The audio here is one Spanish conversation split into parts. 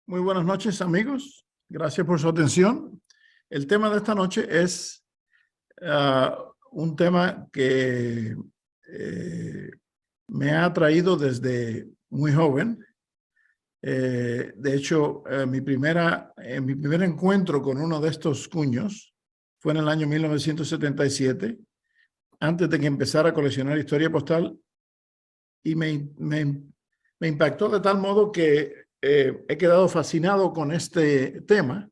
Muy buenas noches, amigos. Gracias por su atención. El tema de esta noche es un tema que me ha atraído desde muy joven. De hecho, mi primer encuentro con uno de estos cuños fue en el año 1977, antes de que empezara a coleccionar historia postal, y me impactó de tal modo que he quedado fascinado con este tema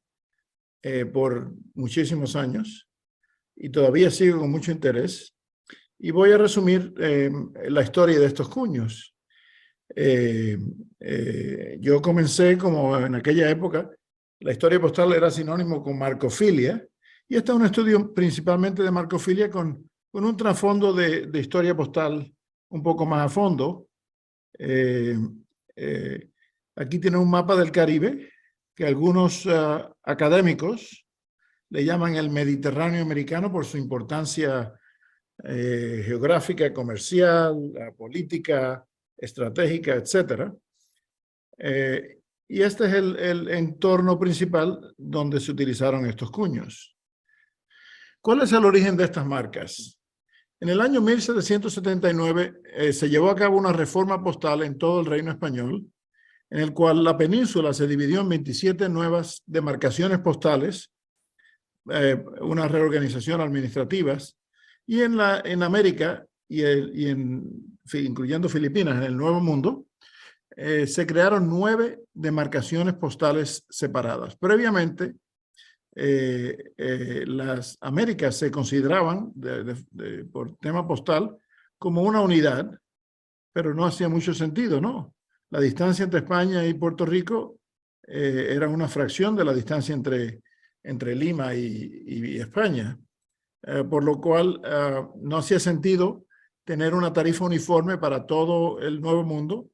por muchísimos años y todavía sigo con mucho interés. Y voy a resumir la historia de estos cuños. Yo comencé, como en aquella época, la historia postal era sinónimo con marcofilia, y este es un estudio principalmente de marcofilia con un trasfondo de historia postal un poco más a fondo. Aquí tiene un mapa del Caribe que algunos académicos le llaman el Mediterráneo americano por su importancia geográfica, comercial, política, estratégica, etc. Y este es el entorno principal donde se utilizaron estos cuños. ¿Cuál es el origen de estas marcas? En el año 1779 se llevó a cabo una reforma postal en todo el Reino Español, en el cual la península se dividió en 27 nuevas demarcaciones postales, una reorganización administrativas, y en América, incluyendo Filipinas, en el Nuevo Mundo, se crearon 9 demarcaciones postales separadas. Previamente, las Américas se consideraban, por tema postal, como una unidad, pero no hacía mucho sentido, ¿no? La distancia entre España y Puerto Rico era una fracción de la distancia entre Lima y España, por lo cual no hacía sentido tener una tarifa uniforme para todo el Nuevo Mundo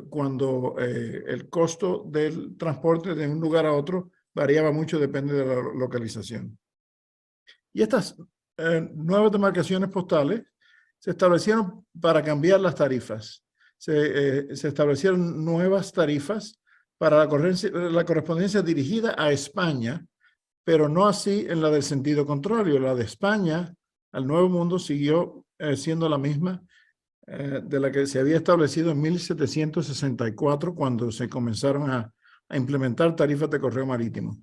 cuando el costo del transporte de un lugar a otro variaba mucho, depende de la localización. Y estas nuevas demarcaciones postales se establecieron para cambiar las tarifas. Se establecieron nuevas tarifas para la correspondencia dirigida a España, pero no así en la del sentido contrario. La de España al Nuevo Mundo siguió siendo la misma de la que se había establecido en 1764, cuando se comenzaron a implementar tarifas de correo marítimo.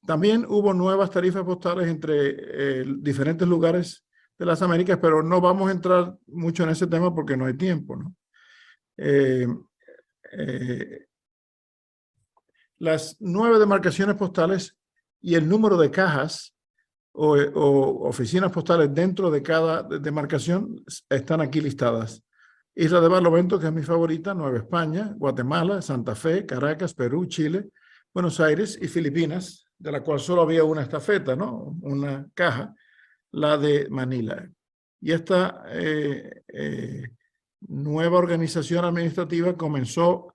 También hubo nuevas tarifas postales entre diferentes lugares de las Américas, pero no vamos a entrar mucho en ese tema porque no hay tiempo, ¿no? Las 9 demarcaciones postales y el número de cajas o oficinas postales dentro de cada demarcación están aquí listadas. Isla de Barlovento, que es mi favorita, Nueva España, Guatemala, Santa Fe, Caracas, Perú, Chile, Buenos Aires y Filipinas, de la cual solo había una estafeta, ¿no? Una caja, la de Manila. Y esta nueva organización administrativa comenzó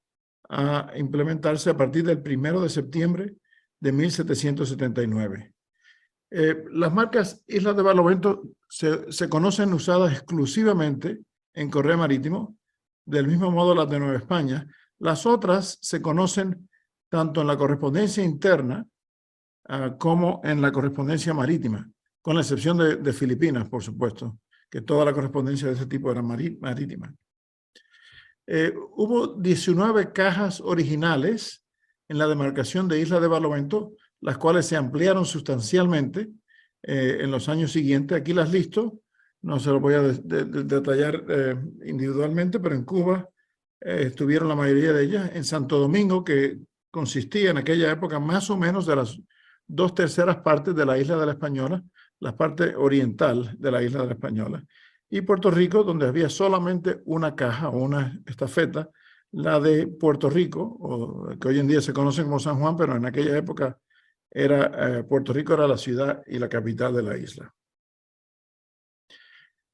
a implementarse a partir del 1 de septiembre de 1779. Las marcas Islas de Barlovento se conocen usadas exclusivamente en correo marítimo, del mismo modo las de Nueva España. Las otras se conocen tanto en la correspondencia interna como en la correspondencia marítima, con la excepción de Filipinas, por supuesto, que toda la correspondencia de ese tipo era marítima. Hubo 19 cajas originales en la demarcación de Isla de Barlovento, las cuales se ampliaron sustancialmente en los años siguientes. Aquí las listo, no se lo voy a detallar individualmente, pero en Cuba estuvieron la mayoría de ellas. En Santo Domingo, que consistía en aquella época más o menos de las 2/3 partes de la isla de la Española, la parte oriental de la isla de la Española. Y Puerto Rico, donde había solamente una caja o una estafeta, la de Puerto Rico, que hoy en día se conoce como San Juan, pero en aquella época Puerto Rico era la ciudad y la capital de la isla.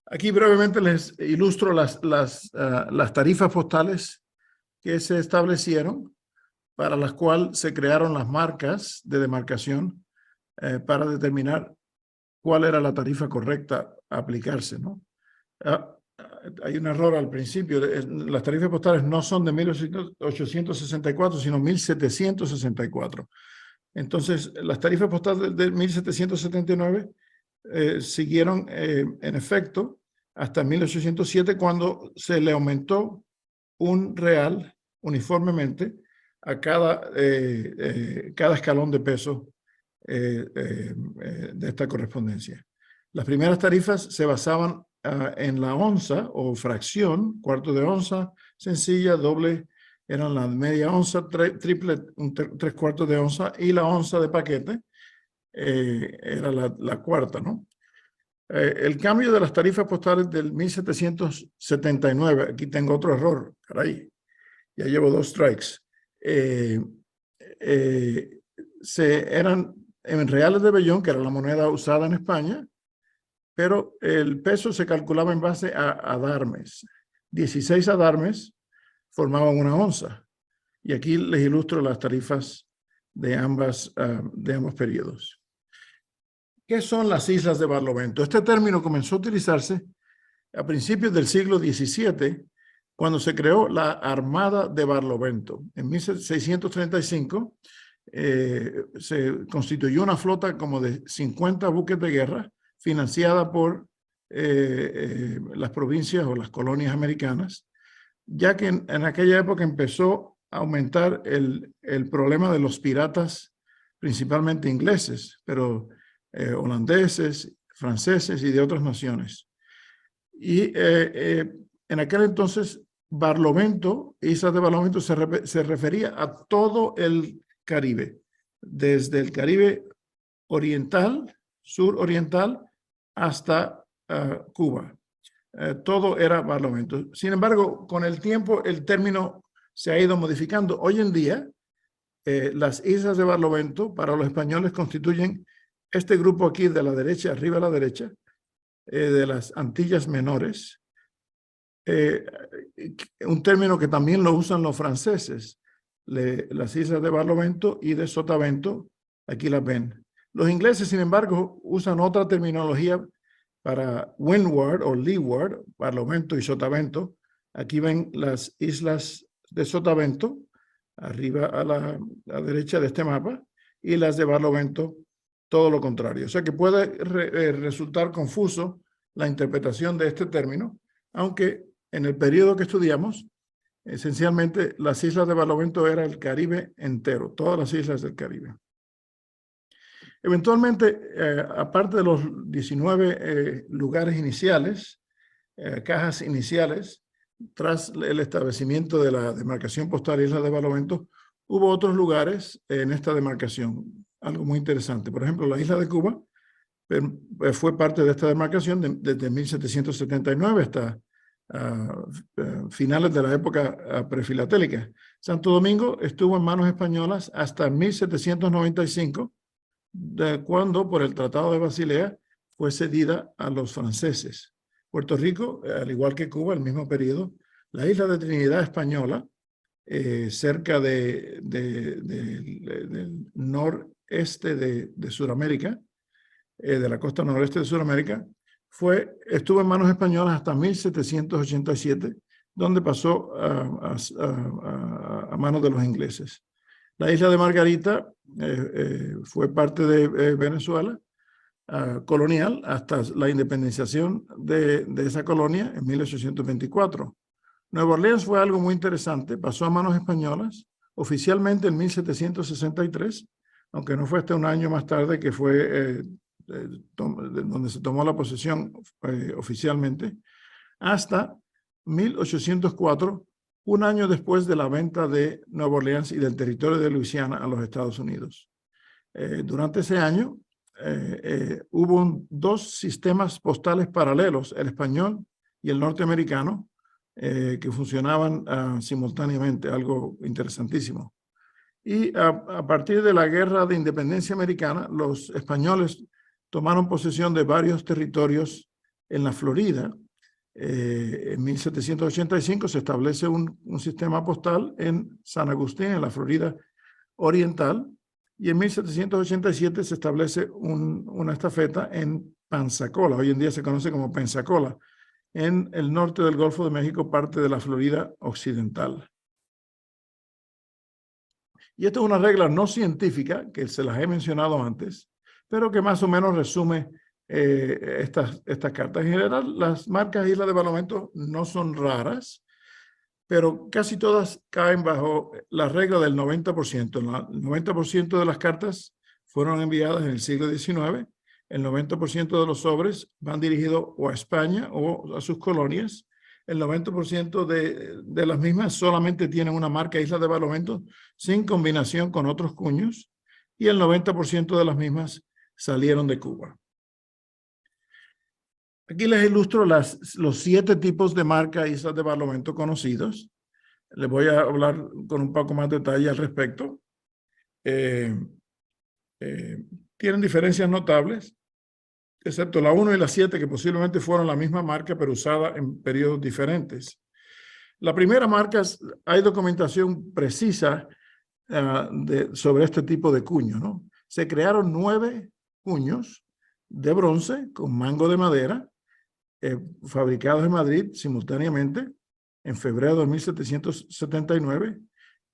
Aquí brevemente les ilustro las tarifas postales que se establecieron, para las cuales se crearon las marcas de demarcación para determinar cuál era la tarifa correcta a aplicarse, ¿no? hay un error al principio. Las tarifas postales no son de 1864, sino 1764. Entonces, las tarifas postales de 1779 siguieron en efecto hasta 1807, cuando se le aumentó un real uniformemente a cada escalón de peso de esta correspondencia. Las primeras tarifas se basaban en la onza o fracción, cuarto de onza, sencilla, doble, eran la media onza, triple, tres cuartos de onza, y la onza de paquete era la cuarta, ¿no? El cambio de las tarifas postales del 1779, aquí tengo otro error, caray, ya llevo 2 strikes, eran en reales de vellón, que era la moneda usada en España, pero el peso se calculaba en base a adarmes. 16 adarmes formaban una onza. Y aquí les ilustro las tarifas de ambos periodos. ¿Qué son las islas de Barlovento? Este término comenzó a utilizarse a principios del siglo XVII, cuando se creó la Armada de Barlovento. En 1635 se constituyó una flota como de 50 buques de guerra financiada por las provincias o las colonias americanas, ya que en aquella época empezó a aumentar el problema de los piratas, principalmente ingleses, pero holandeses, franceses y de otras naciones. Y en aquel entonces, Barlovento, Islas de Barlovento, se refería a todo el Caribe, desde el Caribe oriental, suroriental, hasta Cuba. Todo era Barlovento. Sin embargo, con el tiempo, el término se ha ido modificando. Hoy en día, las Islas de Barlovento, para los españoles, constituyen este grupo aquí de la derecha, arriba a la derecha, de las Antillas Menores, un término que también lo usan los franceses, las Islas de Barlovento y de Sotavento, aquí las ven. Los ingleses, sin embargo, usan otra terminología para Windward o Leeward, Barlovento y Sotavento. Aquí ven las Islas de Sotavento, arriba a la derecha de este mapa, y las de Barlovento, todo lo contrario. O sea que puede resultar confuso la interpretación de este término, aunque en el periodo que estudiamos, esencialmente las Islas de Barlovento era el Caribe entero, todas las islas del Caribe. Eventualmente, aparte de los 19 lugares iniciales, cajas iniciales, tras el establecimiento de la demarcación postal Islas de Barlovento, hubo otros lugares en esta demarcación, algo muy interesante. Por ejemplo, la isla de Cuba fue parte de esta demarcación desde 1779 hasta finales de la época prefilatélica. Santo Domingo estuvo en manos españolas hasta 1795, cuando por el Tratado de Basilea fue cedida a los franceses. Puerto Rico, al igual que Cuba, el mismo periodo. La isla de Trinidad española, cerca del noreste de Sudamérica, de la costa noreste de Sudamérica, estuvo en manos españolas hasta 1787, donde pasó a manos de los ingleses. La isla de Margarita fue parte de Venezuela colonial hasta la independenciación de esa colonia en 1824. Nueva Orleans fue algo muy interesante, pasó a manos españolas oficialmente en 1763, aunque no fue hasta un año más tarde que fue donde se tomó la posesión oficialmente, hasta 1804, un año después de la venta de Nueva Orleans y del territorio de Luisiana a los Estados Unidos. Durante ese año hubo 2 sistemas postales paralelos, el español y el norteamericano, que funcionaban simultáneamente, algo interesantísimo. Y a partir de la Guerra de Independencia Americana, los españoles tomaron posesión de varios territorios en la Florida. En 1785 se establece un sistema postal en San Agustín, en la Florida Oriental, y en 1787 se establece una estafeta en Pensacola. Hoy en día se conoce como Pensacola, en el norte del Golfo de México, parte de la Florida occidental. Y esta es una regla no científica, que se las he mencionado antes, pero que más o menos resume estas cartas. En general, las marcas Isla de Barlovento no son raras, pero casi todas caen bajo la regla del 90%. El 90% de las cartas fueron enviadas en el siglo XIX. El 90% de los sobres van dirigidos o a España o a sus colonias. El 90% de las mismas solamente tienen una marca Isla de Barlovento sin combinación con otros cuños, y el 90% de las mismas salieron de Cuba. Aquí les ilustro los 7 tipos de marca Islas de Barlovento conocidos. Les voy a hablar con un poco más de detalle al respecto. Tienen diferencias notables, excepto la 1 y la 7, que posiblemente fueron la misma marca, pero usada en periodos diferentes. La primera marca, hay documentación precisa sobre este tipo de cuño, ¿no? Se crearon 9 cuños de bronce con mango de madera, fabricados en Madrid simultáneamente en febrero de 1779,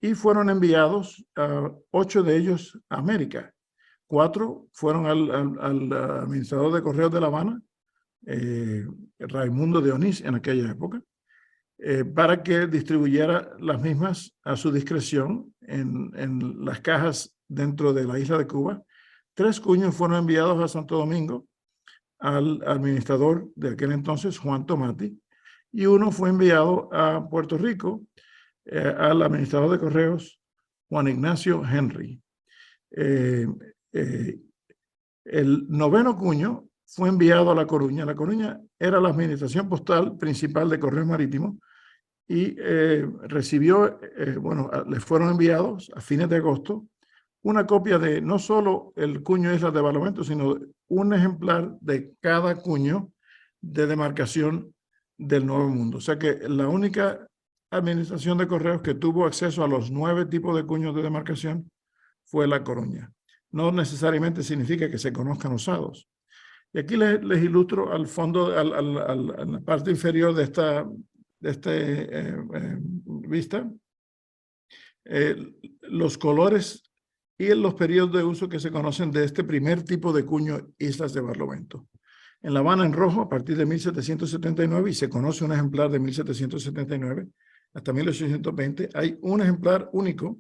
y fueron enviados 8 de ellos a América. 4 fueron al administrador de correos de La Habana, Raimundo de Onís, en aquella época, para que distribuyera las mismas a su discreción en las cajas dentro de la isla de Cuba. 3 cuños fueron enviados a Santo Domingo al administrador de aquel entonces, Juan Tomati, y 1 fue enviado a Puerto Rico al administrador de correos, Juan Ignacio Henry. El 9º cuño fue enviado a La Coruña. La Coruña era la administración postal principal de Correos Marítimos, y recibió, le fueron enviados a fines de agosto una copia de no solo el cuño Islas de Barlovento, sino un ejemplar de cada cuño de demarcación del Nuevo Mundo. O sea que la única administración de correos que tuvo acceso a los 9 tipos de cuños de demarcación fue La Coruña. No necesariamente significa que se conozcan usados. Y aquí les ilustro al fondo, a la parte inferior de esta vista, los colores y los periodos de uso que se conocen de este primer tipo de cuño Islas de Barlovento. En La Habana, en rojo, a partir de 1779, y se conoce un ejemplar de 1779 hasta 1820, hay un ejemplar único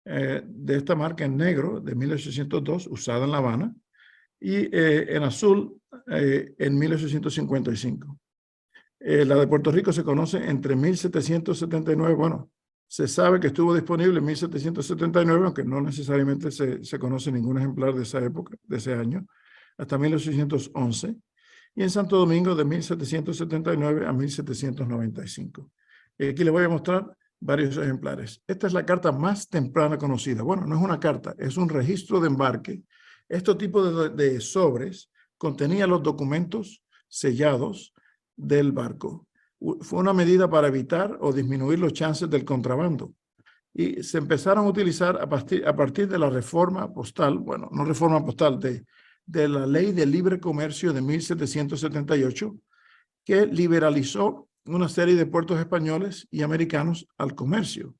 de esta marca en negro de 1802, usada en La Habana, y en azul en 1855. La de Puerto Rico se conoce entre 1779, bueno, se sabe que estuvo disponible en 1779, aunque no necesariamente se conoce ningún ejemplar de esa época, de ese año, hasta 1811, y en Santo Domingo de 1779 a 1795. Aquí les voy a mostrar varios ejemplares. Esta es la carta más temprana conocida. Bueno, no es una carta, es un registro de embarque. Este tipo de sobres contenía los documentos sellados del barco. Fue una medida para evitar o disminuir los chances del contrabando. Y se empezaron a utilizar a partir de la reforma postal, bueno, no reforma postal, de la Ley de Libre Comercio de 1778, que liberalizó una serie de puertos españoles y americanos al comercio.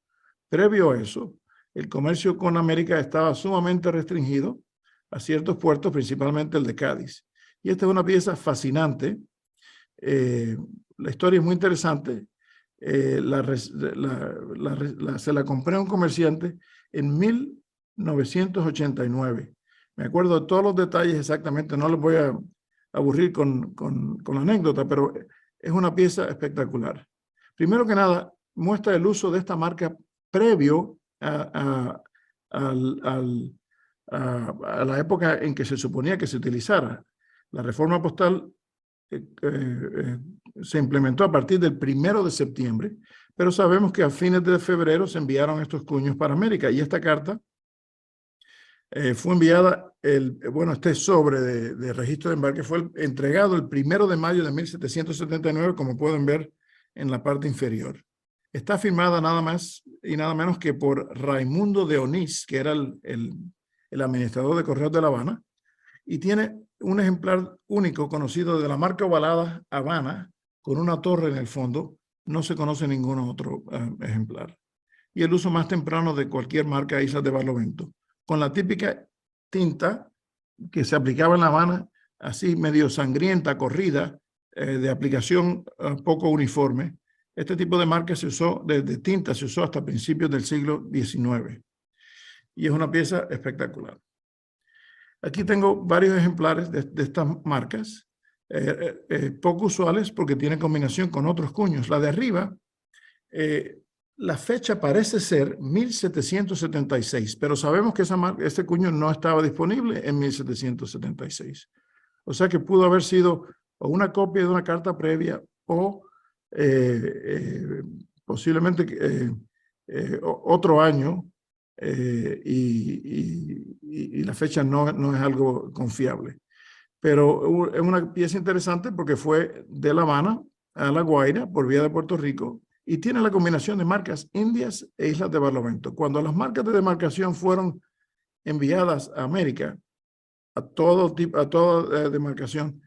Previo a eso, el comercio con América estaba sumamente restringido a ciertos puertos, principalmente el de Cádiz. Y esta es una pieza fascinante. La historia es muy interesante. Se la compré a un comerciante en 1989. Me acuerdo de todos los detalles exactamente, no les voy a aburrir con la anécdota, pero es una pieza espectacular. Primero que nada, muestra el uso de esta marca previo a la época en que se suponía que se utilizara. La reforma postal se implementó a partir del 1 de septiembre, pero sabemos que a fines de febrero se enviaron estos cuños para América, y esta carta fue enviada, este sobre de registro de embarque fue entregado el 1 de mayo de 1779, como pueden ver en la parte inferior. Está firmada nada más y nada menos que por Raimundo de Onís, que era el administrador de Correos de La Habana, y tiene un ejemplar único conocido de la marca ovalada Habana con una torre en el fondo, no se conoce ningún otro ejemplar. Y el uso más temprano de cualquier marca Islas de Barlovento, con la típica tinta que se aplicaba en La Habana, así medio sangrienta, corrida, de aplicación poco uniforme. Este tipo de marca se usó, de tinta se usó hasta principios del siglo XIX. Y es una pieza espectacular. Aquí tengo varios ejemplares de estas marcas, poco usuales porque tienen combinación con otros cuños. La de arriba, la fecha parece ser 1776, pero sabemos que este cuño no estaba disponible en 1776. O sea que pudo haber sido o una copia de una carta previa o posiblemente otro año, y la fecha no es algo confiable. Pero es una pieza interesante porque fue de La Habana a La Guaira por vía de Puerto Rico y tiene la combinación de marcas indias e Islas de Barlovento. Cuando las marcas de demarcación fueron enviadas a América, a toda demarcación,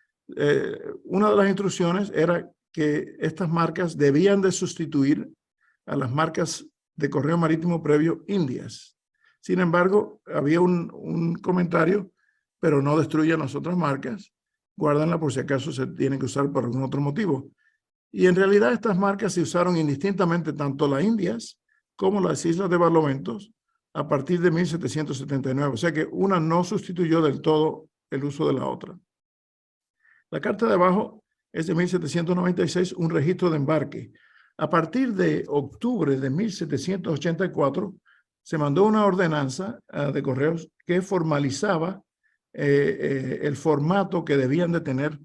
una de las instrucciones era que estas marcas debían de sustituir a las marcas de correo marítimo previo indias. Sin embargo, había un comentario, pero no destruyan las otras marcas, guárdenla por si acaso se tienen que usar por algún otro motivo. Y en realidad estas marcas se usaron indistintamente tanto las indias como las Islas de Barlovento a partir de 1779. O sea que una no sustituyó del todo el uso de la otra. La carta de abajo es de 1796, un registro de embarque. A partir de octubre de 1784, se mandó una ordenanza de correos que formalizaba el formato que debían de tener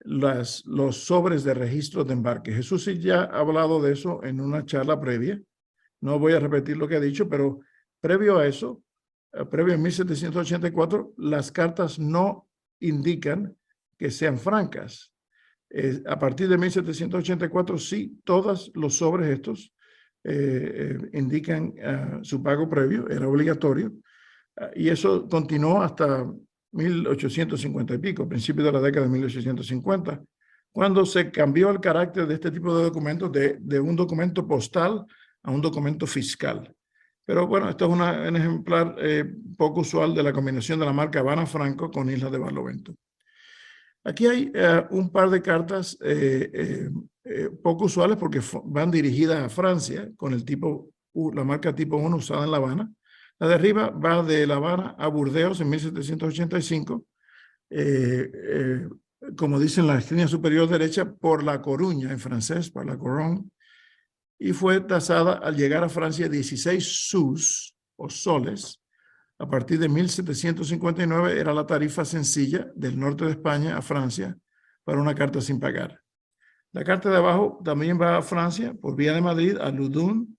los sobres de registro de embarque. Jesús sí ya ha hablado de eso en una charla previa. No voy a repetir lo que ha dicho, pero previo a eso, previo a 1784, las cartas no indican que sean francas. A partir de 1784, sí, todos los sobres estos indican su pago previo, era obligatorio, y eso continuó hasta 1850 y pico, principios de la década de 1850, cuando se cambió el carácter de este tipo de documentos de un documento postal a un documento fiscal. Pero bueno, esto es un ejemplar poco usual de la combinación de la marca Habana Franco con Islas de Barlovento. Aquí hay un par de cartas poco usuales porque van dirigidas a Francia con el tipo, la marca tipo 1 usada en La Habana. La de arriba va de La Habana a Burdeos en 1785, como dice en la esquina superior derecha, por La Coruña, en francés, por La Couronne, y fue tasada al llegar a Francia 16 sous o soles. A partir de 1759 era la tarifa sencilla del norte de España a Francia para una carta sin pagar. La carta de abajo también va a Francia por vía de Madrid a Loudun,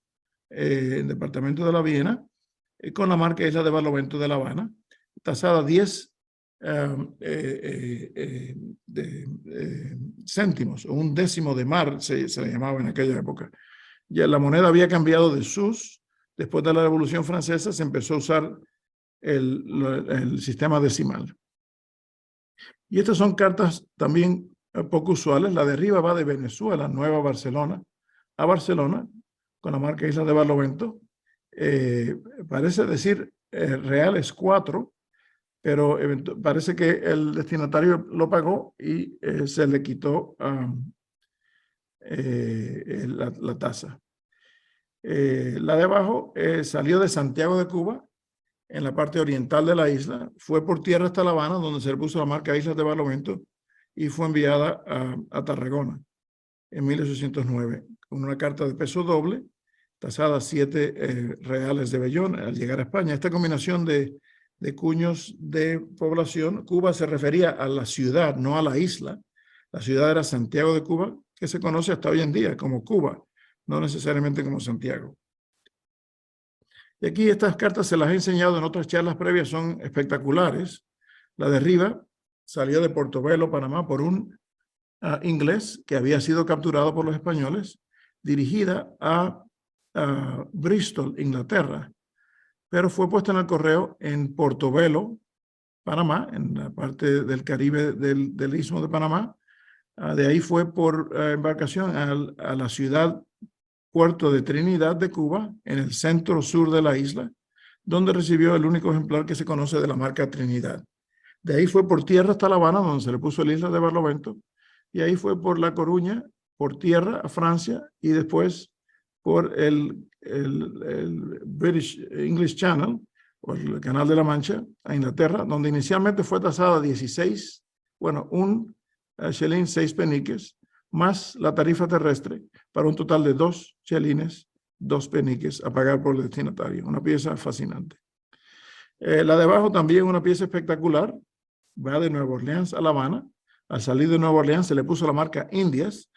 el departamento de la Viena, con la marca Isla de Barlovento de La Habana, tasada 10 céntimos, o un décimo de mar se le llamaba en aquella época. Ya la moneda había cambiado de sus. Después de la Revolución Francesa se empezó a usar el sistema decimal. Y estas son cartas también poco usuales. La de arriba va de Venezuela, Nueva Barcelona, a Barcelona, con la marca Isla de Barlovento. Parece decir reales 4, pero parece que el destinatario lo pagó y se le quitó la tasa. La de abajo salió de Santiago de Cuba, en la parte oriental de la isla, fue por tierra hasta La Habana, donde se le puso la marca Islas de Barlovento, y fue enviada a Tarragona en 1809, con una carta de peso doble, tasada 7 reales de vellón al llegar a España. Esta combinación de cuños de población, Cuba se refería a la ciudad, no a la isla. La ciudad era Santiago de Cuba, que se conoce hasta hoy en día como Cuba, no necesariamente como Santiago. Y aquí estas cartas se las he enseñado en otras charlas previas, son espectaculares. La de arriba salió de Portobelo, Panamá, por un inglés que había sido capturado por los españoles, dirigida a Bristol, Inglaterra, pero fue puesta en el correo en Portobelo, Panamá, en la parte del Caribe del Istmo de Panamá, De ahí fue por embarcación a la ciudad puerto de Trinidad de Cuba, en el centro sur de la isla, donde recibió el único ejemplar que se conoce de la marca Trinidad. De ahí fue por tierra hasta La Habana, donde se le puso la isla de Barlovento, y ahí fue por La Coruña, por tierra a Francia, y después por el British English Channel, o el Canal de la Mancha, a Inglaterra, donde inicialmente fue tasada a 16, bueno, un chelín, 6 peniques, más la tarifa terrestre, para un total de 2 chelines, 2 peniques a pagar por el destinatario. Una pieza fascinante. La de abajo también una pieza espectacular, va de Nueva Orleans a La Habana. Al salir de Nueva Orleans se le puso la marca Indias.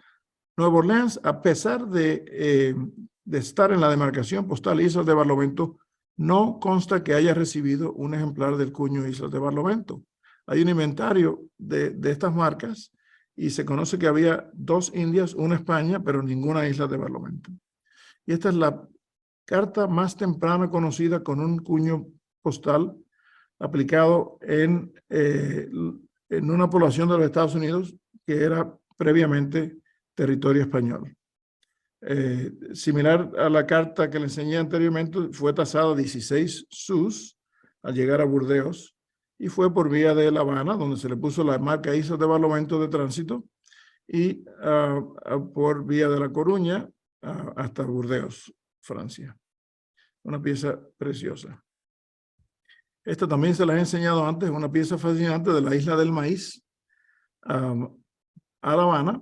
Nueva Orleans, a pesar de estar en la demarcación postal Islas de Barlovento, no consta que haya recibido un ejemplar del cuño Islas de Barlovento. Hay un inventario de estas marcas y se conoce que había 2 Indias, una España, pero ninguna Isla de Barlovento. Y esta es la carta más temprana conocida con un cuño postal aplicado en una población de los Estados Unidos que era previamente territorio español. Similar a la carta que le enseñé anteriormente, fue tasada 16 sus al llegar a Burdeos y fue por vía de La Habana, donde se le puso la marca Islas de Barlovento de tránsito, y por vía de La Coruña hasta Burdeos, Francia. Una pieza preciosa. Esta también se la he enseñado antes, una pieza fascinante de la Isla del Maíz a La Habana,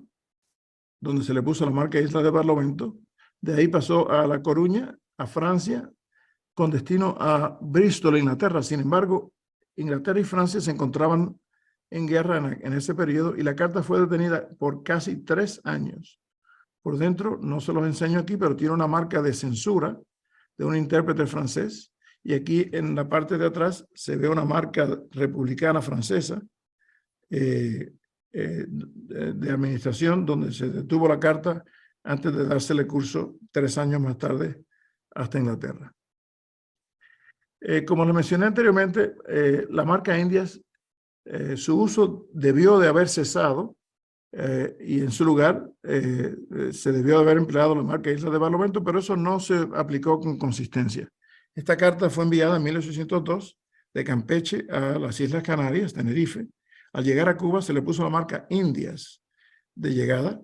donde se le puso la marca Isla de Barlovento. De ahí pasó a La Coruña, a Francia, con destino a Bristol, Inglaterra. Sin embargo, Inglaterra y Francia se encontraban en guerra en ese periodo y la carta fue detenida por casi 3 años. Por dentro, no se los enseño aquí, pero tiene una marca de censura de un intérprete francés. Y aquí en la parte de atrás se ve una marca republicana francesa de administración, donde se detuvo la carta antes de dársele curso 3 años más tarde hasta Inglaterra. Como les mencioné anteriormente, la marca Indias, su uso debió de haber cesado y en su lugar se debió de haber empleado la marca Islas de Barlovento, pero eso no se aplicó con consistencia. Esta carta fue enviada en 1802 de Campeche a las Islas Canarias, Tenerife. Al llegar a Cuba se le puso la marca Indias de llegada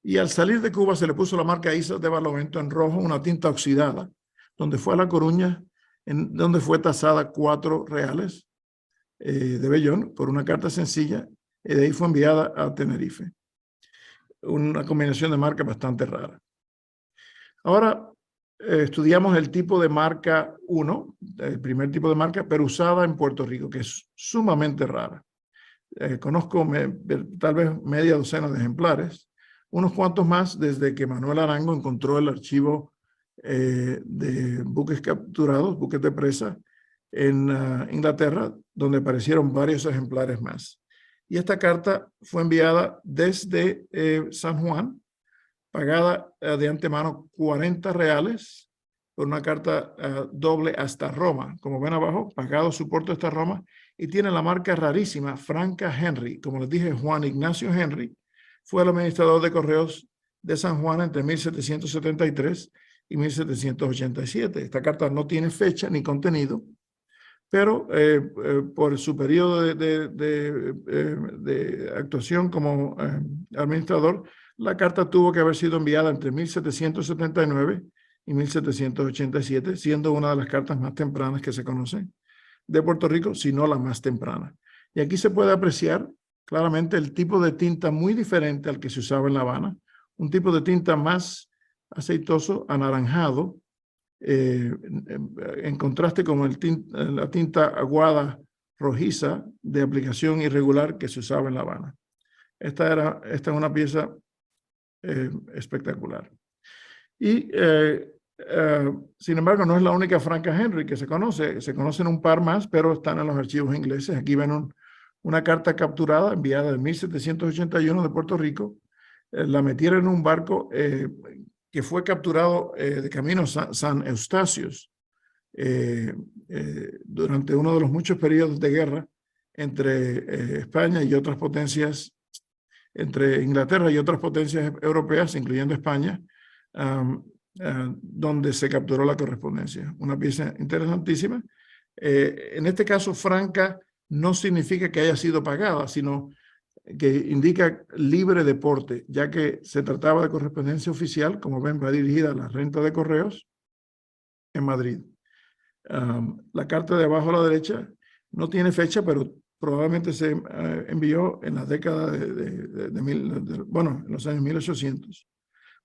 y al salir de Cuba se le puso la marca Islas de Barlovento en rojo, una tinta oxidada, donde fue a La Coruña, donde fue tasada 4 reales de vellón por una carta sencilla y de ahí fue enviada a Tenerife. Una combinación de marcas bastante rara. Ahora estudiamos el tipo de marca 1, el primer tipo de marca, pero usada en Puerto Rico, que es sumamente rara. Conozco tal vez media docena de ejemplares, unos cuantos más desde que Manuel Arango encontró el archivo de buques capturados, buques de presa, en Inglaterra, donde aparecieron varios ejemplares más. Y esta carta fue enviada desde San Juan, pagada de antemano 40 reales por una carta doble hasta Roma. Como ven abajo, pagado su porte hasta Roma, y tiene la marca rarísima Franca Henry. Como les dije, Juan Ignacio Henry fue el administrador de correos de San Juan entre 1773 y 1787. Esta carta no tiene fecha ni contenido, pero por su periodo de actuación como administrador, la carta tuvo que haber sido enviada entre 1779 y 1787, siendo una de las cartas más tempranas que se conocen de Puerto Rico, si no la más temprana. Y aquí se puede apreciar claramente el tipo de tinta muy diferente al que se usaba en La Habana, un tipo de tinta más aceitoso, anaranjado, en contraste con la tinta aguada rojiza de aplicación irregular que se usaba en La Habana. Esta es una pieza espectacular. Y sin embargo, no es la única Franca Henry que se conoce. Se conocen un par más, pero están en los archivos ingleses. Aquí ven una carta capturada enviada en 1781 de Puerto Rico. La metieron en un barco que fue capturado de camino a San Eustatius durante uno de los muchos periodos de guerra entre España y otras potencias entre Inglaterra y otras potencias europeas, incluyendo España, donde se capturó la correspondencia. Una pieza interesantísima. En este caso, franca no significa que haya sido pagada, sino que indica libre de porte, ya que se trataba de correspondencia oficial, como ven, va dirigida a la renta de correos en Madrid. La carta de abajo a la derecha no tiene fecha, pero probablemente se envió en la década bueno, en los años 1800.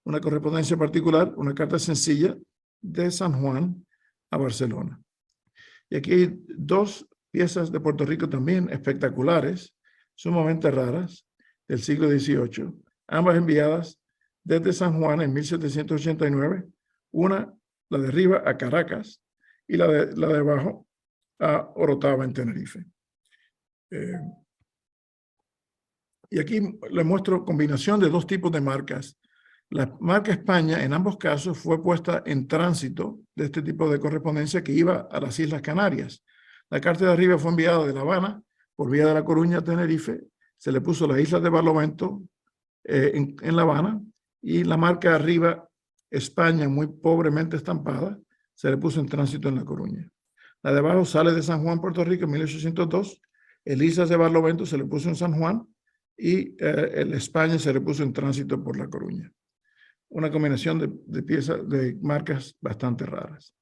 Una correspondencia particular, una carta sencilla de San Juan a Barcelona. Y aquí hay dos piezas de Puerto Rico también espectaculares, sumamente raras, del siglo XVIII, ambas enviadas desde San Juan en 1789, una, la de arriba, a Caracas, y la de abajo a Orotava, en Tenerife. Y aquí les muestro combinación de dos tipos de marcas. La marca España, en ambos casos, fue puesta en tránsito de este tipo de correspondencia que iba a las Islas Canarias. La carta de arriba fue enviada de La Habana por vía de La Coruña a Tenerife. Se le puso las Islas de Barlovento en La Habana, y la marca de arriba, España, muy pobremente estampada, se le puso en tránsito en La Coruña. La de abajo sale de San Juan, Puerto Rico, en 1802. El Islas de Barlovento se le puso en San Juan, y el España se le puso en tránsito por La Coruña. Una combinación de piezas, de marcas bastante raras.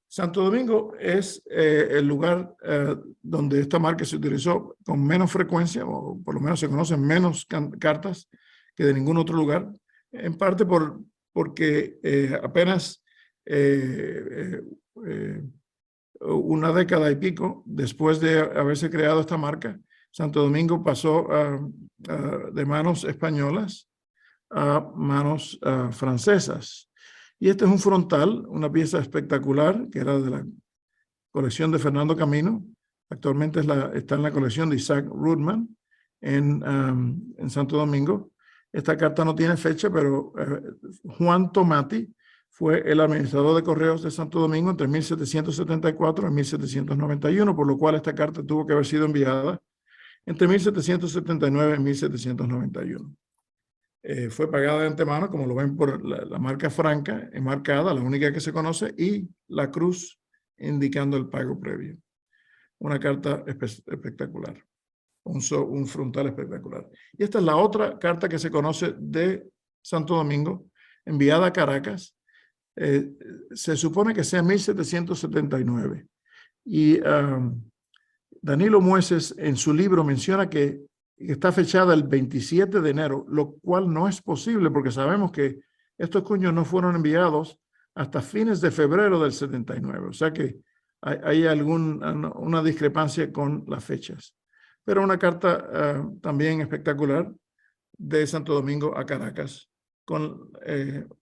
Santo Domingo es el lugar donde esta marca se utilizó con menos frecuencia, o por lo menos se conocen menos cartas que de ningún otro lugar, en parte porque apenas una década y pico después de haberse creado esta marca, Santo Domingo pasó de manos españolas a manos francesas. Y este es un frontal, una pieza espectacular que era de la colección de Fernando Camino. Actualmente está en la colección de Isaac Rudman en Santo Domingo. Esta carta no tiene fecha, pero Juan Tomati fue el administrador de correos de Santo Domingo entre 1774 y 1791, por lo cual esta carta tuvo que haber sido enviada entre 1779 y 1791. Fue pagada de antemano, como lo ven por la marca franca enmarcada, la única que se conoce, y la cruz indicando el pago previo. Una carta espectacular, un frontal espectacular. Y esta es la otra carta que se conoce de Santo Domingo, enviada a Caracas. Se supone que sea 1779. Y Danilo Mueces en su libro menciona que está fechada el 27 de enero, lo cual no es posible porque sabemos que estos cuños no fueron enviados hasta fines de febrero del 79. O sea que hay una discrepancia con las fechas. Pero una carta también espectacular de Santo Domingo a Caracas, con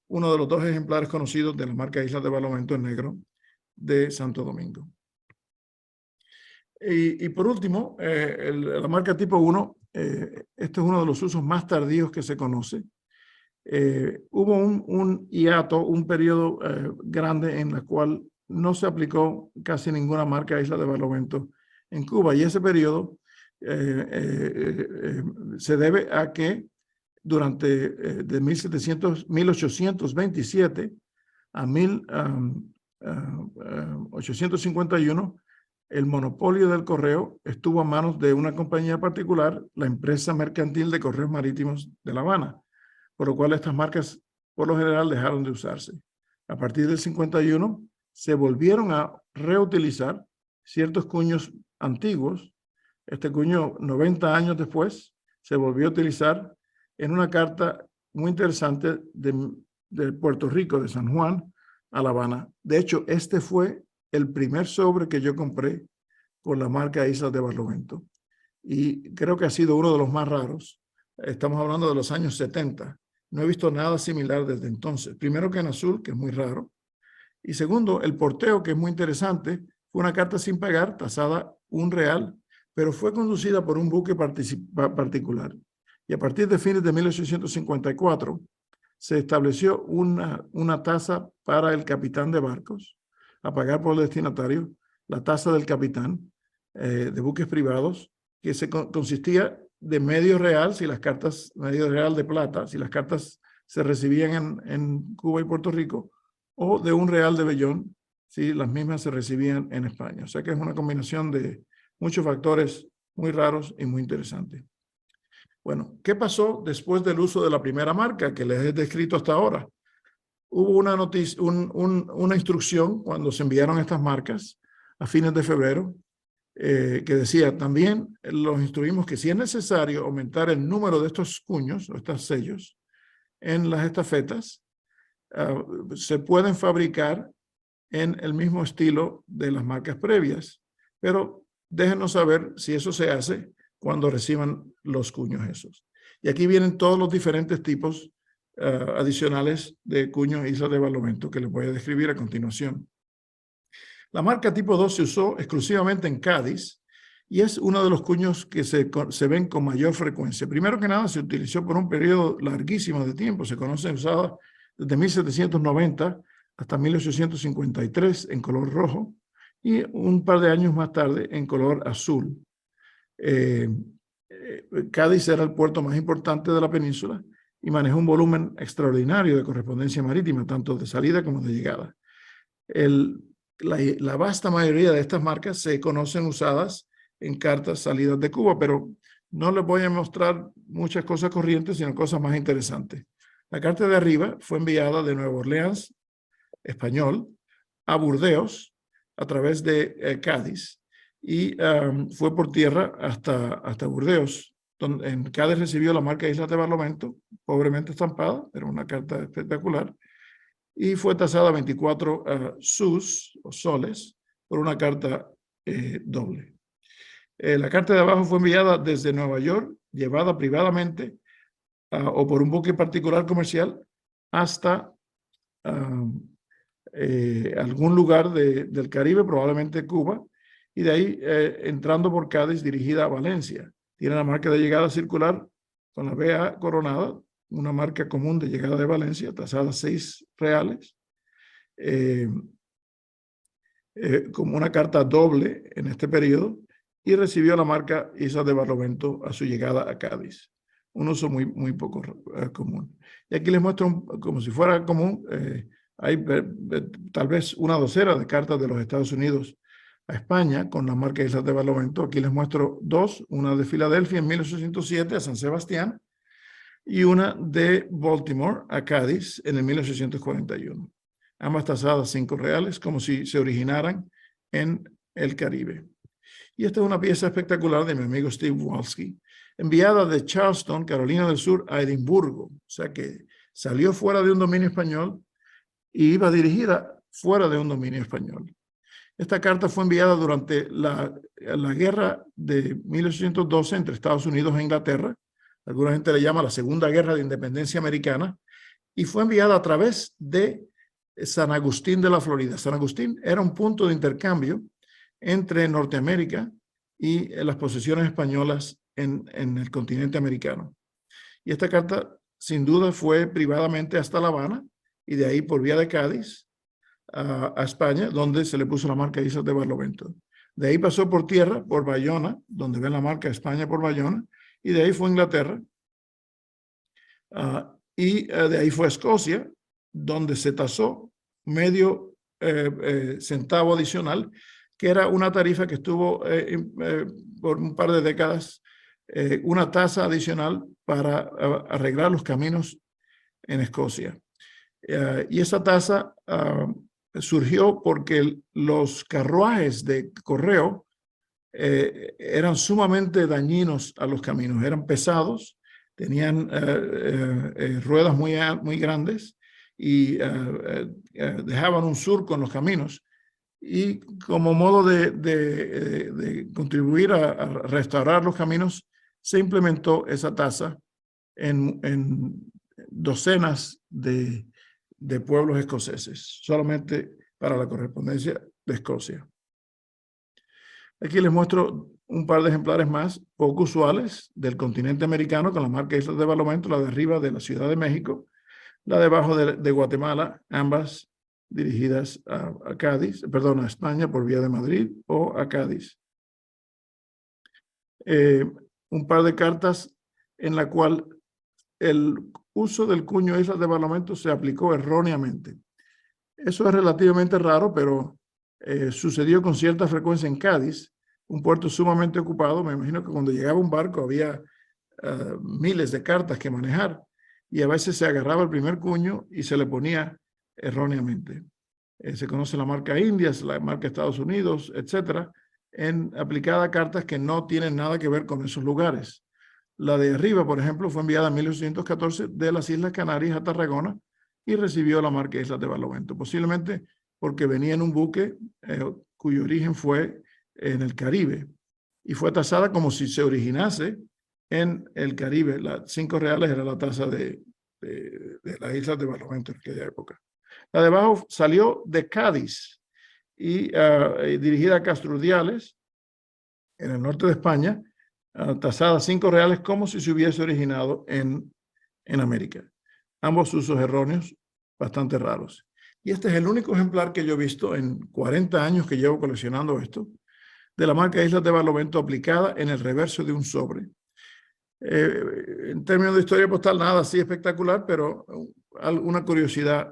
uno de los dos ejemplares conocidos de la marca Islas de Barlovento en negro de Santo Domingo. Y por último, la marca tipo 1, este es uno de los usos más tardíos que se conoce. Hubo un hiato, un periodo grande en el cual no se aplicó casi ninguna marca Isla de Barlovento en Cuba, y ese periodo se debe a que durante de 1827 a 1851 el monopolio del correo estuvo a manos de una compañía particular, la Empresa Mercantil de Correos Marítimos de La Habana, por lo cual estas marcas por lo general dejaron de usarse. A partir del 51 se volvieron a reutilizar ciertos cuños antiguos. Este cuño, 90 años después, se volvió a utilizar en una carta muy interesante de Puerto Rico, de San Juan a La Habana. De hecho, este fue el primer sobre que yo compré con la marca Islas de Barlovento. Y creo que ha sido uno de los más raros. Estamos hablando de los años 70. No he visto nada similar desde entonces. Primero que en azul, que es muy raro. Y segundo, el porteo, que es muy interesante. Fue una carta sin pagar, tasada $1, pero fue conducida por un buque particular. Y a partir de fines de 1854 se estableció una tasa para el capitán de barcos a pagar por el destinatario, la tasa del capitán de buques privados, que consistía de medio real, si las cartas, medio real de plata, si las cartas se recibían en Cuba y Puerto Rico, o de un real de vellón, si las mismas se recibían en España. O sea que es una combinación de muchos factores muy raros y muy interesantes. Bueno, ¿qué pasó después del uso de la primera marca que les he descrito hasta ahora? Hubo una noticia, una instrucción cuando se enviaron estas marcas a fines de febrero, que decía también los instruimos que si es necesario aumentar el número de estos cuños o estos sellos en las estafetas, se pueden fabricar en el mismo estilo de las marcas previas, pero déjenos saber si eso se hace cuando reciban los cuños esos. Y aquí vienen todos los diferentes tipos adicionales de cuños Isla de Barlovento que les voy a describir a continuación. La marca tipo 2 se usó exclusivamente en Cádiz y es uno de los cuños que se ven con mayor frecuencia. Primero que nada, se utilizó por un periodo larguísimo de tiempo. Se conoce usada desde 1790 hasta 1853 en color rojo y un par de años más tarde en color azul. Cádiz era el puerto más importante de la península y manejó un volumen extraordinario de correspondencia marítima, tanto de salida como de llegada. La vasta mayoría de estas marcas se conocen usadas en cartas salidas de Cuba, pero no les voy a mostrar muchas cosas corrientes, sino cosas más interesantes. La carta de arriba fue enviada de Nueva Orleans, español, a Burdeos a través de Cádiz y fue por tierra hasta Burdeos. En Cádiz recibió la marca Islas de Barlovento, pobremente estampada, pero una carta espectacular, y fue tasada a 24 sus o soles por una carta doble. La carta de abajo fue enviada desde Nueva York, llevada privadamente o por un buque particular comercial hasta algún lugar del Caribe, probablemente Cuba, y de ahí entrando por Cádiz dirigida a Valencia. Tiene la marca de llegada circular con la BA coronada, una marca común de llegada de Valencia, tasada 6 reales, como una carta doble en este periodo, y recibió la marca Islas de Barlovento a su llegada a Cádiz. Un uso muy poco común. Y aquí les muestro, como si fuera común, hay tal vez una docena de cartas de los Estados Unidos a España con la marca Islas de Barlovento. Aquí les muestro dos, una de Filadelfia en 1807 a San Sebastián y una de Baltimore a Cádiz en el 1841. Ambas tasadas 5 reales, como si se originaran en el Caribe. Y esta es una pieza espectacular de mi amigo Steve Walski, enviada de Charleston, Carolina del Sur, a Edimburgo. O sea que salió fuera de un dominio español y iba dirigida fuera de un dominio español. Esta carta fue enviada durante la guerra de 1812 entre Estados Unidos e Inglaterra. Alguna gente le llama la Segunda Guerra de Independencia Americana, y fue enviada a través de San Agustín de la Florida. San Agustín era un punto de intercambio entre Norteamérica y las posesiones españolas en el continente americano. Y esta carta, sin duda, fue privadamente hasta La Habana y de ahí por vía de Cádiz a España, donde se le puso la marca Islas de Barlovento. De ahí pasó por tierra, por Bayona, donde ven la marca España por Bayona, y de ahí fue a Inglaterra. Y de ahí fue a Escocia, donde se tasó medio centavo adicional, que era una tarifa que estuvo por un par de décadas, una tasa adicional para arreglar los caminos en Escocia. Y esa tasa surgió porque los carruajes de correo eran sumamente dañinos a los caminos, eran pesados, tenían ruedas muy grandes y dejaban un surco en los caminos. Y como modo de contribuir a restaurar los caminos, se implementó esa tasa en docenas de pueblos escoceses, solamente para la correspondencia de Escocia. Aquí les muestro un par de ejemplares más, poco usuales, del continente americano, con la marca Islas de Barlovento, la de arriba de la Ciudad de México, la de abajo de Guatemala, ambas dirigidas a Cádiz, perdón, a España por vía de Madrid o a Cádiz. un par de cartas en la cual el uso del cuño Islas de Barlovento se aplicó erróneamente. Eso es relativamente raro, pero sucedió con cierta frecuencia en Cádiz, un puerto sumamente ocupado. Me imagino que cuando llegaba un barco había miles de cartas que manejar y a veces se agarraba el primer cuño y se le ponía erróneamente. Se conoce la marca Indias, la marca Estados Unidos, etcétera, aplicada a cartas que no tienen nada que ver con esos lugares. La de arriba, por ejemplo, fue enviada en 1814 de las Islas Canarias a Tarragona y recibió la marca Islas de Barlovento, posiblemente porque venía en un buque cuyo origen fue en el Caribe y fue tasada como si se originase en el Caribe. Las 5 reales era la tasa de las Islas de Barlovento en aquella época. La de abajo salió de Cádiz y dirigida a Castrudiales, en el norte de España, tasada 5 reales como si se hubiese originado en América. Ambos usos erróneos, bastante raros. Y este es el único ejemplar que yo he visto en 40 años que llevo coleccionando esto, de la marca Islas de Barlovento aplicada en el reverso de un sobre. En términos de historia postal, nada así espectacular, pero una curiosidad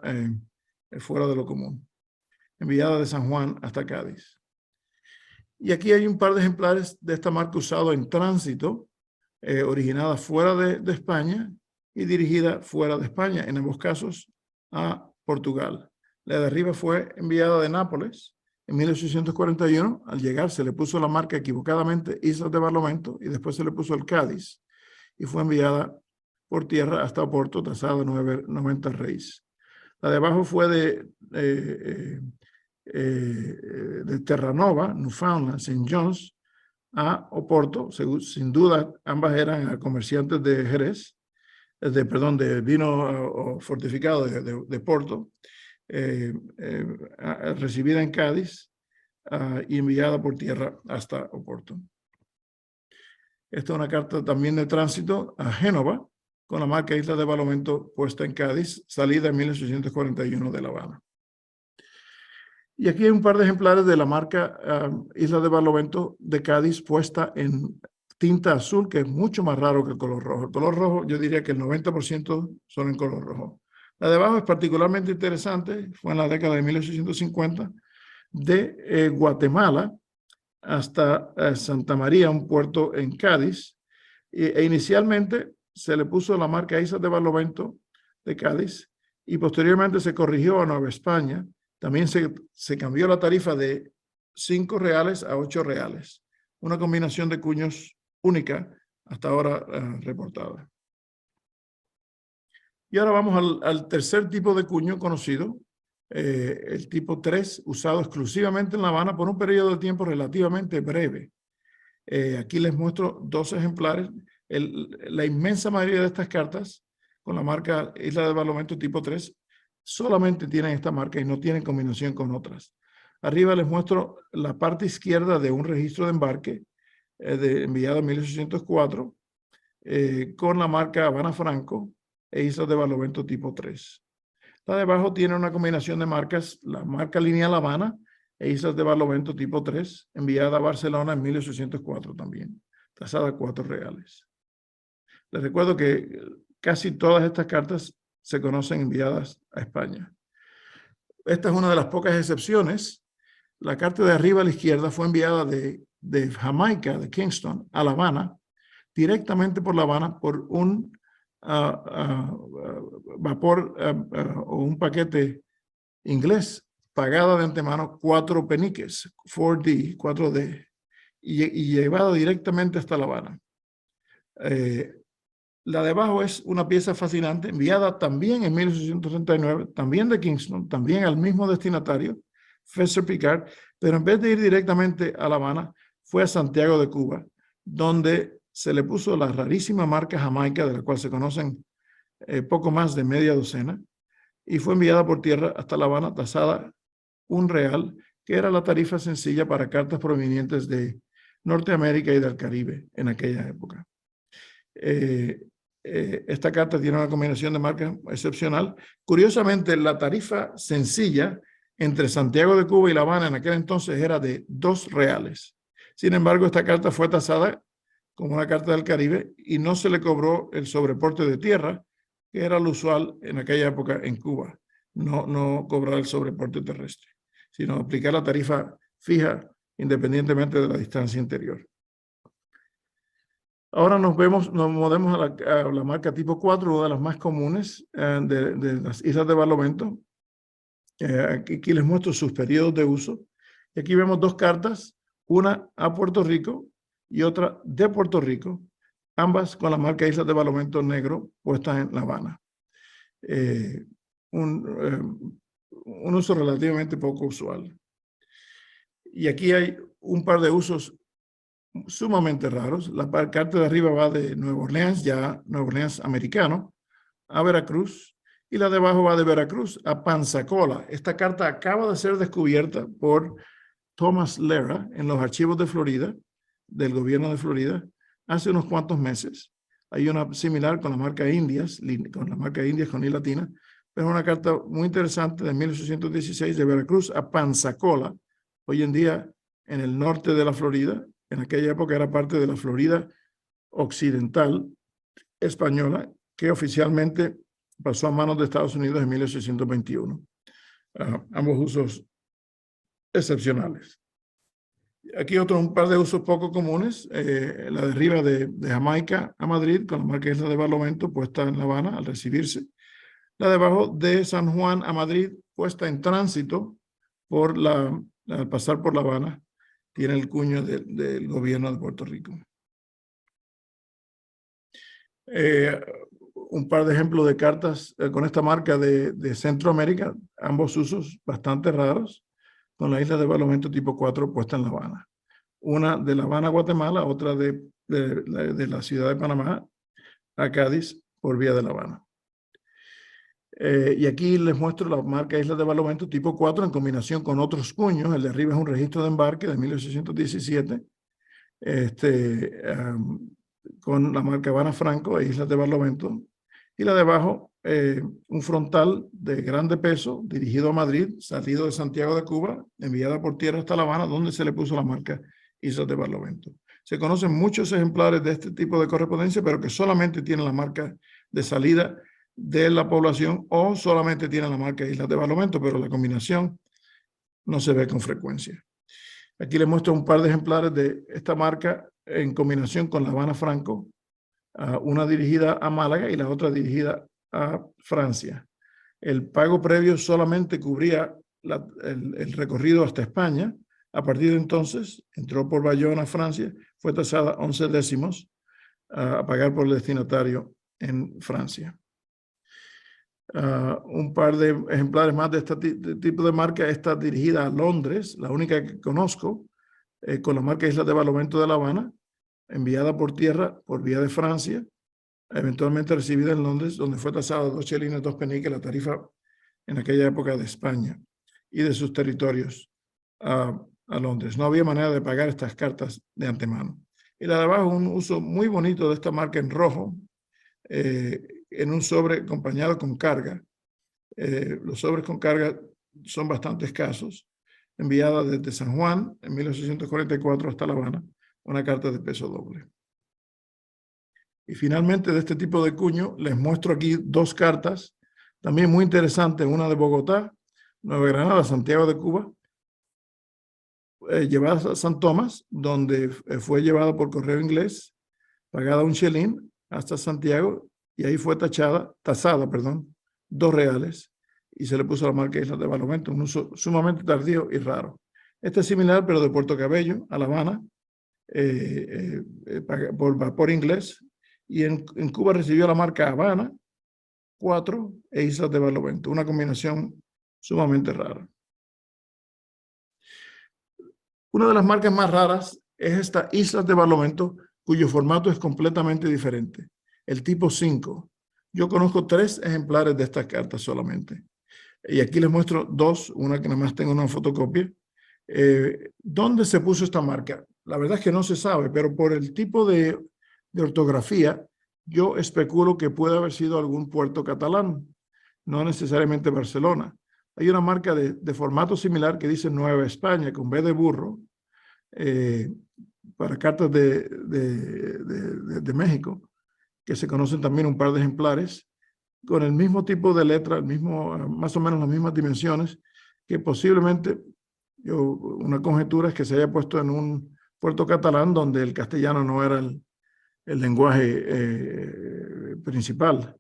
fuera de lo común. Enviada de San Juan hasta Cádiz. Y aquí hay un par de ejemplares de esta marca usado en tránsito, originada fuera de España y dirigida fuera de España, en ambos casos a Portugal. La de arriba fue enviada de Nápoles en 1841. Al llegar se le puso la marca equivocadamente Islas de Barlovento y después se le puso el Cádiz y fue enviada por tierra hasta Oporto, tasada 90 reis. La de abajo fue de Terranova, Newfoundland, St. John's, a Oporto. Sin duda, ambas eran comerciantes de Jerez, de vino fortificado de Porto, recibida en Cádiz y enviada por tierra hasta Oporto. Esta es una carta también de tránsito a Génova, con la marca Islas de Barlovento puesta en Cádiz, salida en 1841 de La Habana. Y aquí hay un par de ejemplares de la marca Islas de Barlovento de Cádiz puesta en tinta azul, que es mucho más raro que el color rojo. El color rojo, yo diría que el 90% son en color rojo. La de abajo es particularmente interesante, fue en la década de 1850, de Guatemala hasta Santa María, un puerto en Cádiz, e inicialmente se le puso la marca Islas de Barlovento de Cádiz y posteriormente se corrigió a Nueva España. También se cambió la tarifa de 5 reales a 8 reales, una combinación de cuños única hasta ahora reportada. Y ahora vamos al tercer tipo de cuño conocido, el tipo 3, usado exclusivamente en La Habana por un periodo de tiempo relativamente breve. Aquí les muestro 2 ejemplares. La inmensa mayoría de estas cartas con la marca Isla de Barlovento tipo 3 solamente tienen esta marca y no tienen combinación con otras. Arriba les muestro la parte izquierda de un registro de embarque enviado en 1804 con la marca Habana Franco e Islas de Barlovento tipo 3. La de abajo tiene una combinación de marcas, la marca Lineal Habana e Islas de Barlovento tipo 3, enviada a Barcelona en 1804 también, tasada 4 reales. Les recuerdo que casi todas estas cartas se conocen enviadas a España. Esta es una de las pocas excepciones. La carta de arriba a la izquierda fue enviada de Jamaica, de Kingston, a La Habana, directamente por La Habana, por un vapor o un paquete inglés, pagada de antemano 4 peniques, 4D, y llevada directamente hasta La Habana. La de abajo es una pieza fascinante, enviada también en 1839, también de Kingston, también al mismo destinatario, Fesser Picard, pero en vez de ir directamente a La Habana, fue a Santiago de Cuba, donde se le puso la rarísima marca Jamaica, de la cual se conocen poco más de media docena, y fue enviada por tierra hasta La Habana, tasada 1 real, que era la tarifa sencilla para cartas provenientes de Norteamérica y del Caribe en aquella época. Esta carta tiene una combinación de marcas excepcional. Curiosamente, la tarifa sencilla entre Santiago de Cuba y La Habana en aquel entonces era de 2 reales. Sin embargo, esta carta fue tasada como una carta del Caribe y no se le cobró el sobreporte de tierra, que era lo usual en aquella época en Cuba. No cobrar el sobreporte terrestre, sino aplicar la tarifa fija independientemente de la distancia interior. Ahora nos movemos a la marca tipo 4, una de las más comunes de las islas de Barlovento. Aquí les muestro sus periodos de uso. Y aquí vemos dos cartas, una a Puerto Rico y otra de Puerto Rico, ambas con la marca Islas de Barlovento negro puesta en La Habana. Un uso relativamente poco usual. Y aquí hay un par de usos sumamente raros. La carta de arriba va de Nueva Orleans, ya Nueva Orleans americano, a Veracruz, y la de abajo va de Veracruz a Pensacola. Esta carta acaba de ser descubierta por Thomas Lehrer en los archivos de Florida, del gobierno de Florida, hace unos cuantos meses. Hay una similar con la marca Indias, con I latina, pero es una carta muy interesante de 1816 de Veracruz a Pensacola, hoy en día en el norte de la Florida. En aquella época era parte de la Florida occidental española, que oficialmente pasó a manos de Estados Unidos en 1821. Ambos usos excepcionales. Aquí un par de usos poco comunes. La de arriba de Jamaica a Madrid, con la marca Isla de Barlovento puesta en La Habana al recibirse. La de abajo de San Juan a Madrid, puesta en tránsito al pasar por La Habana, tiene el cuño del gobierno de Puerto Rico. Un par de ejemplos de cartas con esta marca de Centroamérica, ambos usos bastante raros, con la isla de Barlovento tipo 4 puesta en La Habana. Una de La Habana, Guatemala, otra de la ciudad de Panamá a Cádiz por vía de La Habana. Y aquí les muestro la marca Isla de Barlovento tipo 4 en combinación con otros cuños. El de arriba es un registro de embarque de 1817, con la marca Habana Franco e Islas de Barlovento. Y la de abajo, un frontal de grande peso dirigido a Madrid, salido de Santiago de Cuba, enviada por tierra hasta La Habana, donde se le puso la marca Islas de Barlovento. Se conocen muchos ejemplares de este tipo de correspondencia, pero que solamente tienen la marca de salida de la población o solamente tienen la marca Islas de Barlovento, pero la combinación no se ve con frecuencia. Aquí les muestro un par de ejemplares de esta marca en combinación con la Habana Franco, una dirigida a Málaga y la otra dirigida a Francia. El pago previo solamente cubría el recorrido hasta España. A partir de entonces, entró por Bayona a Francia, fue tasada 11 décimos a pagar por el destinatario en Francia. Un par de ejemplares más de este tipo de marca. Está dirigida a Londres, la única que conozco, con la marca Islas de Barlovento de La Habana, enviada por tierra por vía de Francia, eventualmente recibida en Londres, donde fue tasada 2 chelines, 2 peniques, la tarifa en aquella época de España y de sus territorios a Londres. No había manera de pagar estas cartas de antemano. Y la de abajo, un uso muy bonito de esta marca en rojo, en un sobre acompañado con carga. Los sobres con carga son bastante escasos. Enviada desde San Juan en 1844 hasta La Habana, una carta de peso doble. Y finalmente, de este tipo de cuño, les muestro aquí dos cartas, también muy interesantes, una de Bogotá, Nueva Granada, Santiago de Cuba, llevada a San Tomás, donde fue llevada por correo inglés, pagada un chelín hasta Santiago, y ahí fue tasada, 2 reales, y se le puso la marca Islas de Barlovento, un uso sumamente tardío y raro. Este es similar, pero de Puerto Cabello a La Habana, por vapor inglés, y en Cuba recibió la marca Habana 4 e Islas de Barlovento, una combinación sumamente rara. Una de las marcas más raras es esta Islas de Barlovento, cuyo formato es completamente diferente, el tipo 5. Yo conozco 3 ejemplares de estas cartas solamente. Y aquí les muestro 2, una que nada más tengo una fotocopia. ¿Dónde se puso esta marca? La verdad es que no se sabe, pero por el tipo de ortografía, yo especulo que puede haber sido algún puerto catalán, no necesariamente Barcelona. Hay una marca de formato similar que dice Nueva España, con B de burro, para cartas de México, que se conocen también un par de ejemplares, con el mismo tipo de letra, más o menos las mismas dimensiones, que posiblemente, una conjetura es que se haya puesto en un puerto catalán donde el castellano no era el lenguaje principal.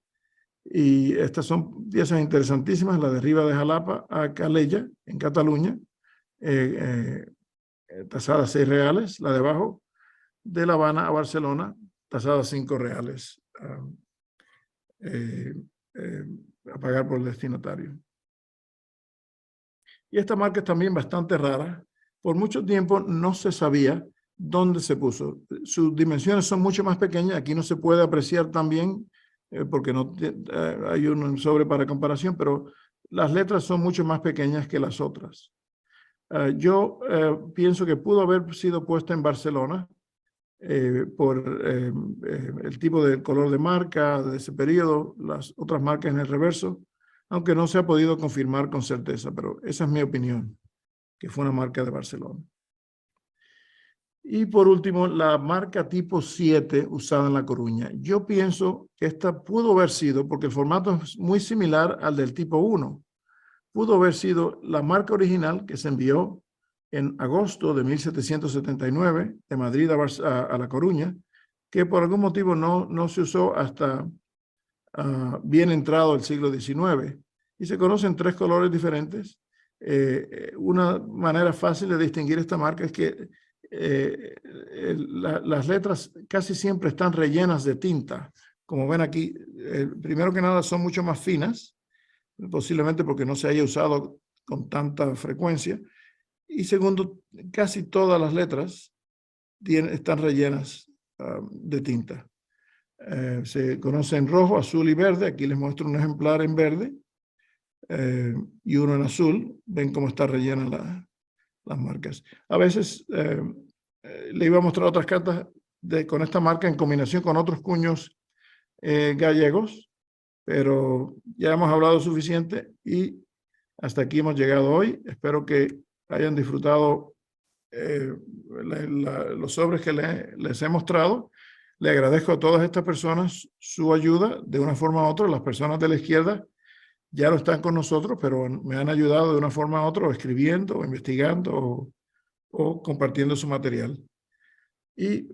Y estas son piezas interesantísimas, la de arriba de Jalapa a Calella, en Cataluña, tasada 6 reales, la de abajo de La Habana a Barcelona, tasada 5 reales a pagar por el destinatario. Y esta marca es también bastante rara. Por mucho tiempo no se sabía dónde se puso. Sus dimensiones son mucho más pequeñas. Aquí no se puede apreciar tan bien porque no hay un sobre para comparación, pero las letras son mucho más pequeñas que las otras. Yo pienso que pudo haber sido puesta en Barcelona por el tipo de color de marca de ese periodo, las otras marcas en el reverso, aunque no se ha podido confirmar con certeza, pero esa es mi opinión, que fue una marca de Barcelona. Y por último, la marca tipo 7 usada en La Coruña. Yo pienso que esta pudo haber sido, porque el formato es muy similar al del tipo 1, pudo haber sido la marca original que se envió en agosto de 1779 de Madrid a La Coruña, que por algún motivo no se usó hasta bien entrado el siglo XIX. Y se conocen 3 colores diferentes. Una manera fácil de distinguir esta marca es que las letras casi siempre están rellenas de tinta. Como ven aquí, primero que nada son mucho más finas, posiblemente porque no se haya usado con tanta frecuencia. Y segundo, casi todas las letras están rellenas de tinta. Se conoce en rojo, azul y verde. Aquí les muestro un ejemplar en verde y uno en azul. Ven cómo está rellena las marcas. A veces le iba a mostrar otras cartas con esta marca en combinación con otros cuños gallegos, pero ya hemos hablado suficiente y hasta aquí hemos llegado hoy. Espero que hayan disfrutado los sobres que les he mostrado. Le agradezco a todas estas personas su ayuda de una forma u otra. Las personas de la izquierda ya no están con nosotros, pero me han ayudado de una forma u otra, o escribiendo, o investigando, o compartiendo su material. Y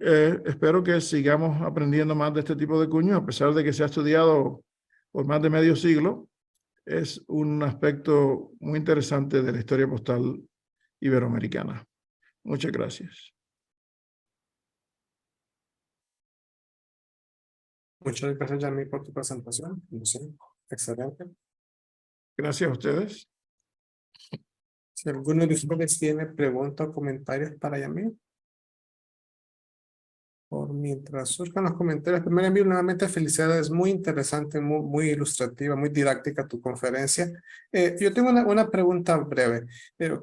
espero que sigamos aprendiendo más de este tipo de cuños, a pesar de que se ha estudiado por más de medio siglo. Es un aspecto muy interesante de la historia postal iberoamericana. Muchas gracias. Muchas gracias, Yami, por tu presentación. Excelente. Gracias a ustedes. Si alguno de ustedes tiene preguntas o comentarios para Yami. Por mientras surjan los comentarios, primero envío nuevamente felicidades, muy interesante, muy ilustrativa, muy didáctica tu conferencia. Yo tengo una pregunta breve,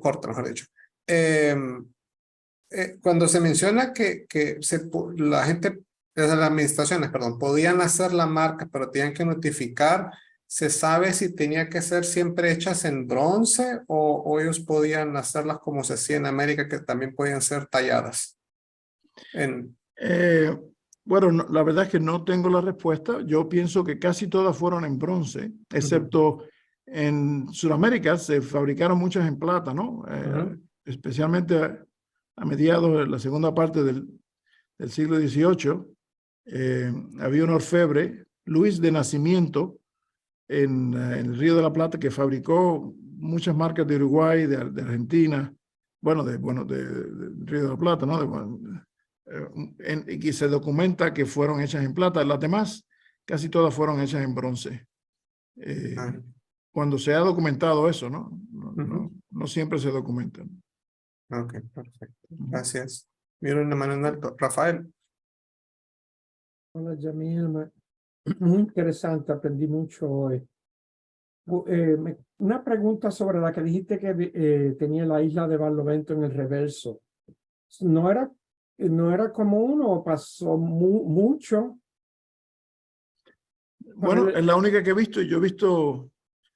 corta, mejor dicho. Cuando se menciona que la gente, desde las administraciones, perdón, podían hacer la marca, pero tenían que notificar, ¿se sabe si tenía que ser siempre hechas en bronce o ellos podían hacerlas como se hacía en América, que también podían ser talladas? Bueno, la verdad es que no tengo la respuesta. Yo pienso que casi todas fueron en bronce, excepto en Sudamérica se fabricaron muchas en plata, ¿no? Especialmente a mediados de la segunda parte del siglo XVIII. Había un orfebre, Luis de Nacimiento, en el Río de la Plata, que fabricó muchas marcas de Uruguay, de Argentina, de Río de la Plata, ¿no? Y se documenta que fueron hechas en plata. Las demás, casi todas fueron hechas en bronce. Cuando se ha documentado eso, ¿no? No siempre se documentan. Ok, perfecto. Gracias. Miro una mano en alto. Rafael. Hola, Yamil. Muy interesante, aprendí mucho hoy. Una pregunta sobre la que dijiste que tenía la isla de Barlovento en el reverso. ¿No era común o pasó mucho? Bueno, es la única que he visto. Yo he visto,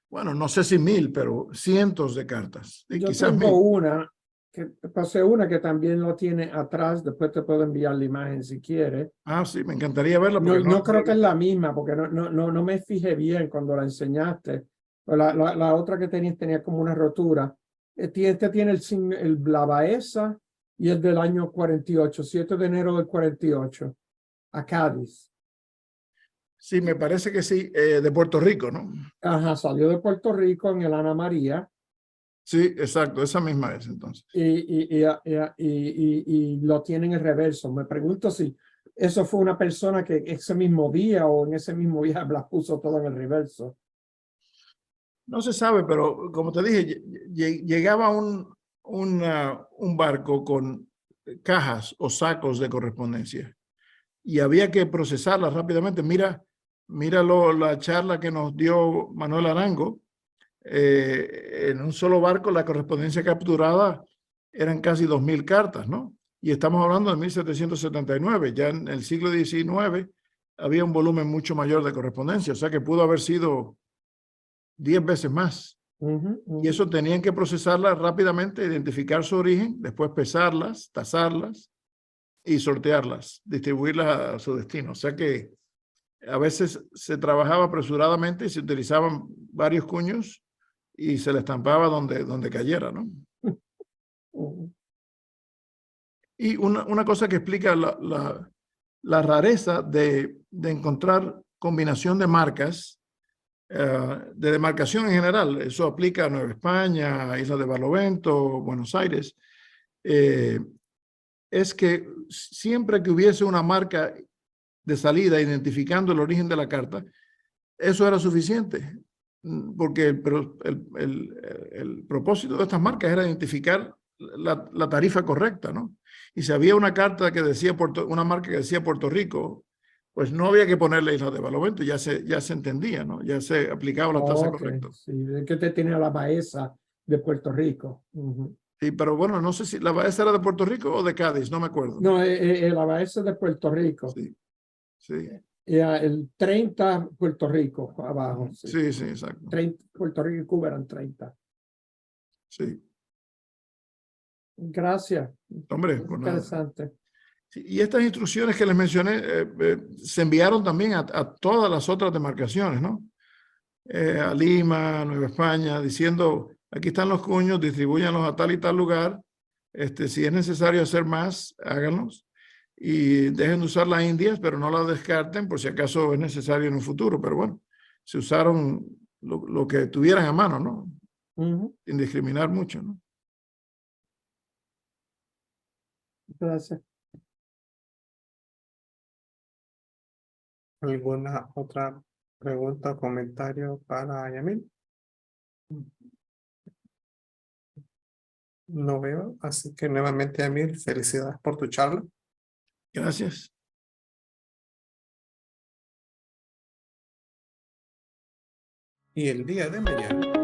bueno, no sé si 1000, pero cientos de cartas. Yo quizás tengo 1000. una que pasé una que también lo tiene atrás, después te puedo enviar la imagen si quieres. Ah, sí, me encantaría verla No, porque no creo que es la misma, porque no me fijé bien cuando la enseñaste. La otra que tenía como una rotura. Este tiene la Baeza y el del año 48, 7 de enero del 48, a Cádiz. Sí, me parece que sí, de Puerto Rico, ¿no? Ajá, salió de Puerto Rico en el Ana María Sí, exacto, esa misma es entonces. y lo tiene en reverso. Me pregunto si eso fue una persona que ese mismo día o en ese mismo día la puso todo en el reverso. No se sabe, pero como te dije, llegaba un barco con cajas o sacos de correspondencia y había que procesarlas rápidamente. Míralo, la charla que nos dio Manuel Arango. En un solo barco, la correspondencia capturada eran casi 2.000 cartas, ¿no? Y estamos hablando de 1779. Ya en el siglo XIX había un volumen mucho mayor de correspondencia, o sea que pudo haber sido 10 veces más. Y eso tenían que procesarlas rápidamente, identificar su origen, después pesarlas, tasarlas y sortearlas, distribuirlas a su destino. O sea que a veces se trabajaba apresuradamente y se utilizaban varios cuños y se le estampaba donde cayera, ¿no? Y una cosa que explica la rareza de encontrar combinación de marcas, de demarcación en general, eso aplica a Nueva España, Isla de Barlovento, Buenos Aires, es que siempre que hubiese una marca de salida identificando el origen de la carta, eso era suficiente, porque el propósito de estas marcas era identificar la tarifa correcta, ¿no? Y si había una carta que decía una marca que decía Puerto Rico, pues no había que ponerle Isla de Barlovento, ya se entendía, ¿no? Ya se aplicaba la tasa correcta. Sí, que te tiene la Baeza de Puerto Rico. Sí, pero bueno, no sé si la Baeza era de Puerto Rico o de Cádiz, no me acuerdo. No, la Baeza de Puerto Rico. Sí, sí. El 30 Puerto Rico abajo. Sí, sí, exacto. 30, Puerto Rico y Cuba eran 30. Sí. Gracias. Hombre, pues nada. Interesante. Y estas instrucciones que les mencioné se enviaron también a todas las otras demarcaciones, ¿no? A Lima, Nueva España, diciendo, aquí están los cuños, distribúyanlos a tal y tal lugar. Si es necesario hacer más, háganlos. Y dejen de usar las indias, pero no las descarten por si acaso es necesario en un futuro. Pero bueno, se usaron lo que tuvieran a mano, ¿no? Sin discriminar mucho, ¿no? Gracias. ¿Alguna otra pregunta o comentario para Yamil? No veo, así que nuevamente, Yamil, felicidades por tu charla. Gracias. Y el día de mañana